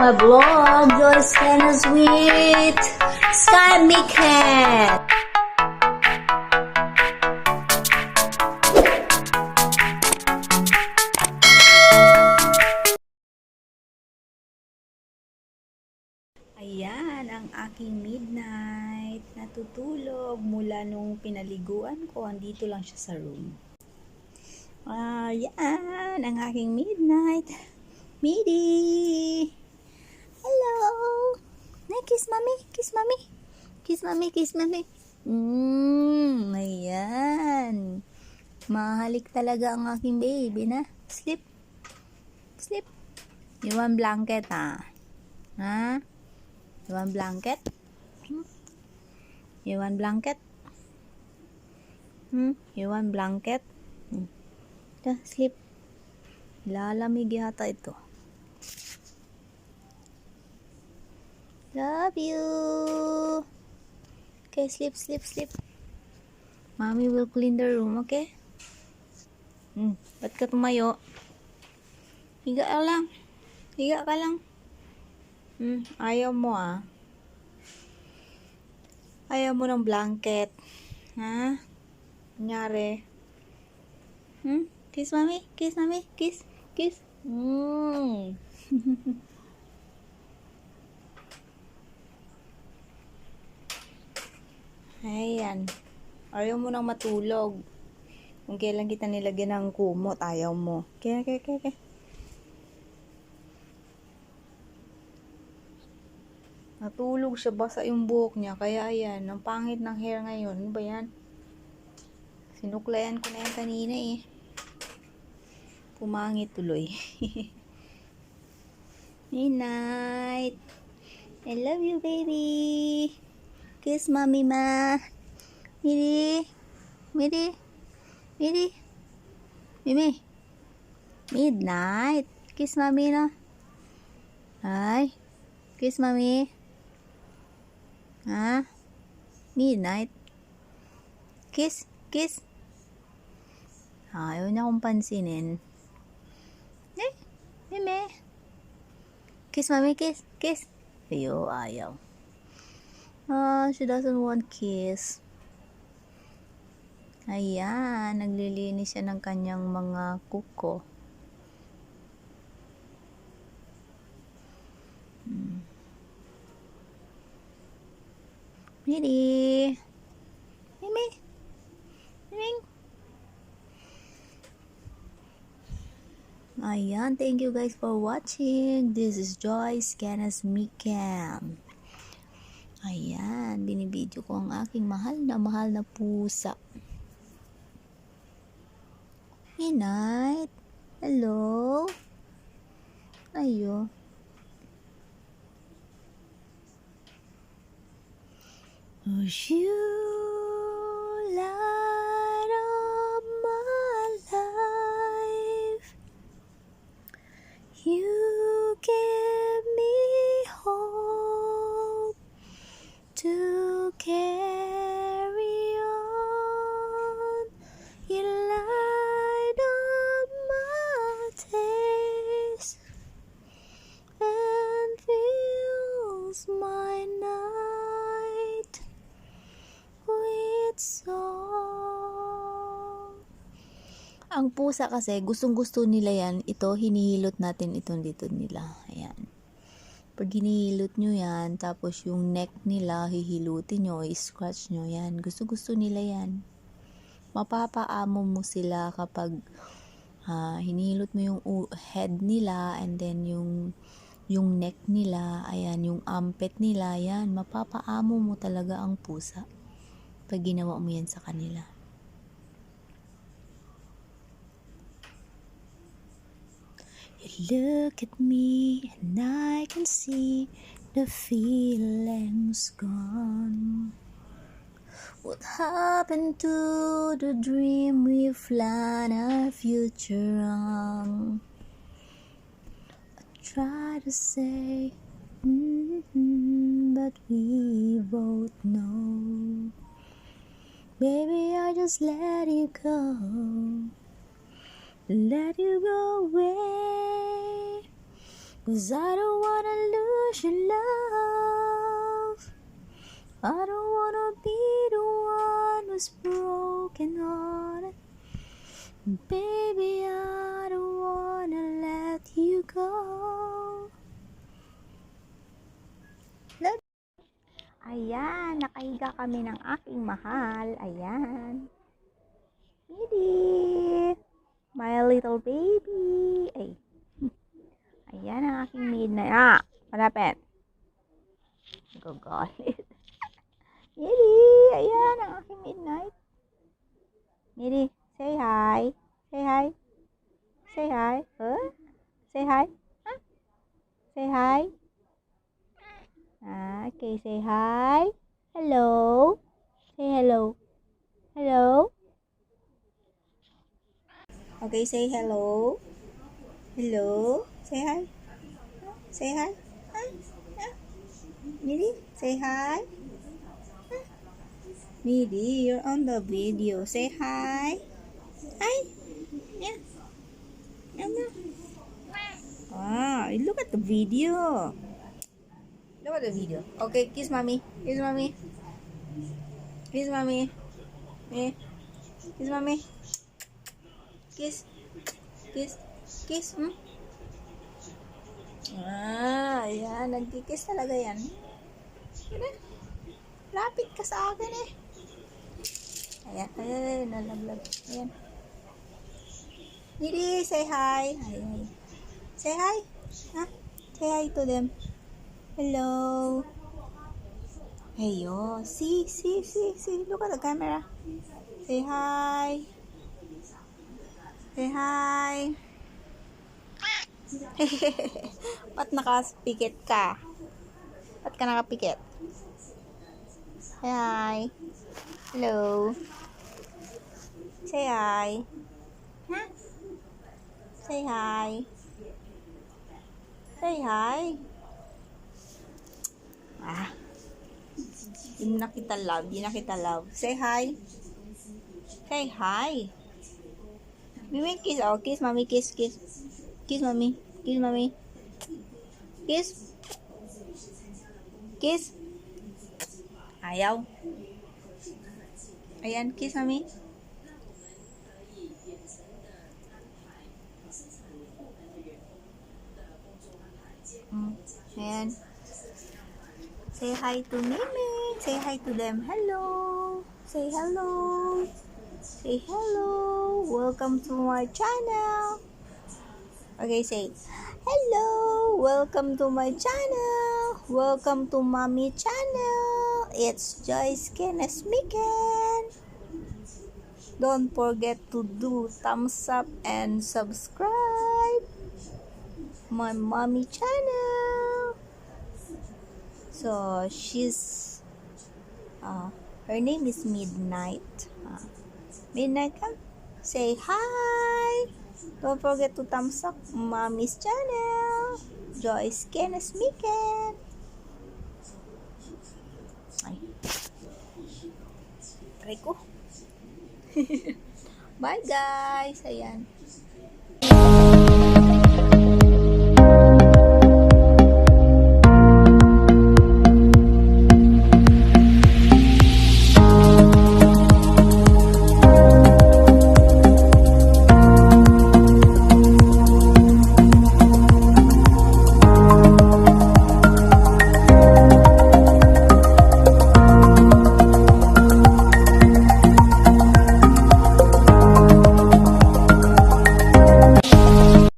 my vlog. Joyce kinda sweet. cAt. Ayan ang aking midnight. Natutulog mula nung pinaliguan ko. Andito lang siya sa room. Ayan ang aking midnight. Midi! Hello! Nay, kiss mommy! Kiss mommy! Kiss mommy! Kiss mommy! Ayan. Mahalik talaga ang aking baby na. Sleep! Sleep! You want blanket, ha? Ha? You want blanket? You want blanket? You want blanket? Sleep. Lalamig yata ito. Love you. Okay, sleep, sleep, sleep. Mommy will clean the room, okay? Ba't ka tumayo? Higa ka lang. Higa ka lang. Ayaw mo, ah. Ayaw mo ng blanket. Ha? Kunyari. Kiss mommy. Kiss mommy. Kiss. Kiss. Ayan. Ayaw mo nang matulog. Kung kailan kita nilagyan ng kumot, ayaw mo. Okay. Natulog siya, basa yung buhok niya. Kaya ayan, ang pangit ng hair ngayon. Ano ba yan? Sinuklayan ko na yan kanina eh. Pumangit tuloy. Midnight. I love you, baby. Kiss mommy, ma. Midi. Midi. Midi. Mimi. Midnight. Kiss mommy, no? Hi. Kiss mommy. Ha? Midnight. Kiss. Kiss. Ayaw niya akong pansinin. Mimi. Kiss mommy. Kiss. Kiss. Ayaw. She doesn't want kiss. Ayan, naglilinis siya ng kanyang mga kuko. Midi. Mimi. Mimi. Ayan, thank you guys for watching. This is Joyce Canas Mikam. Ayan, binibidyo ko ang aking mahal na pusa. Midnight. Hello. Ayo. Oh, you light up my life. You give me hope to carry on. You light up my days and fills my night with song. Ang pusa kasi, gustong-gusto nila yan. Ito, hinihilot natin itong dito nila. Ayan. Pag hinihilot nyo yan, tapos yung neck nila, hihilutin nyo, i-scratch nyo yan. Gusto-gusto nila yan. Mapapaamo mo sila kapag hinihilot mo yung head nila, and then yung neck nila, ayan, yung armpit nila, yan. Mapapaamo mo talaga ang pusa pag ginawa mo yan sa kanila. You look at me and I can see the feeling's gone. What happened to the dream we planned our future on? I try to say, but we both know. Baby, I just let you go. Let you go away. 'Cause I don't wanna lose your love. I don't wanna be the one who's broken hearted. Baby, I don't wanna let you go. Ayan, nakahiga kami ng aking mahal. Ayan. Hindi. My little baby. Ay. Ayan ang aking midnight. Ah, what happened? Gagalit. Hindi. Ayan ang aking midnight. Hindi. Say hi. Say hi. Say hi. Huh? Say hi. Huh? Say hi. Okay, say hi. Hello. Say hello. Hello. Okay, say hello. Hello. Say hi. Say hi. Hi. Midi, say hi. Midi, you're on the video. Say hi. Hi. Yeah. Look at the video. Look at the video. Okay, kiss mommy. Kiss mommy. Kiss mommy. Eh. Kiss mommy. Kiss. Kiss. Kiss. Ayan. Nagkikiss talaga yan. Lapit ka sa akin eh. Ayan. Ayan. Nalaglag. Ayan. Nidi, say hi. Ayan. Say hi. Huh? Say hi to them. Hello. Hey, yo. See. Look at the camera. Say hi. Say hi. Ba't nakapikit ka? Ba't ka nakapikit? Say hi. Hello. Say hi. Huh? Say hi. Say hi. Hindi na kita love. Hindi na kita love. Say hi. Say hi. Mimi, kiss. Oh, kiss, mommy. Kiss. Kiss, mommy. Kiss, mommy. Kiss. Kiss. Ayaw. Ayan, kiss, mommy. Ayan. Say hi to Mimi. Say hi to them. Hello. Say hello. Say hello. Welcome to my channel. Okay, say hello. Welcome to my channel. Welcome to Mommy channel. It's Joyce Smin. Don't forget to do thumbs up and subscribe my Mommy channel. So she's her name is midNiGhT. midNiGhT, come say hi. Don't forget to thumbs up Mommy's channel, Joyce Smin. Ay, try ko. Bye guys. Ayan.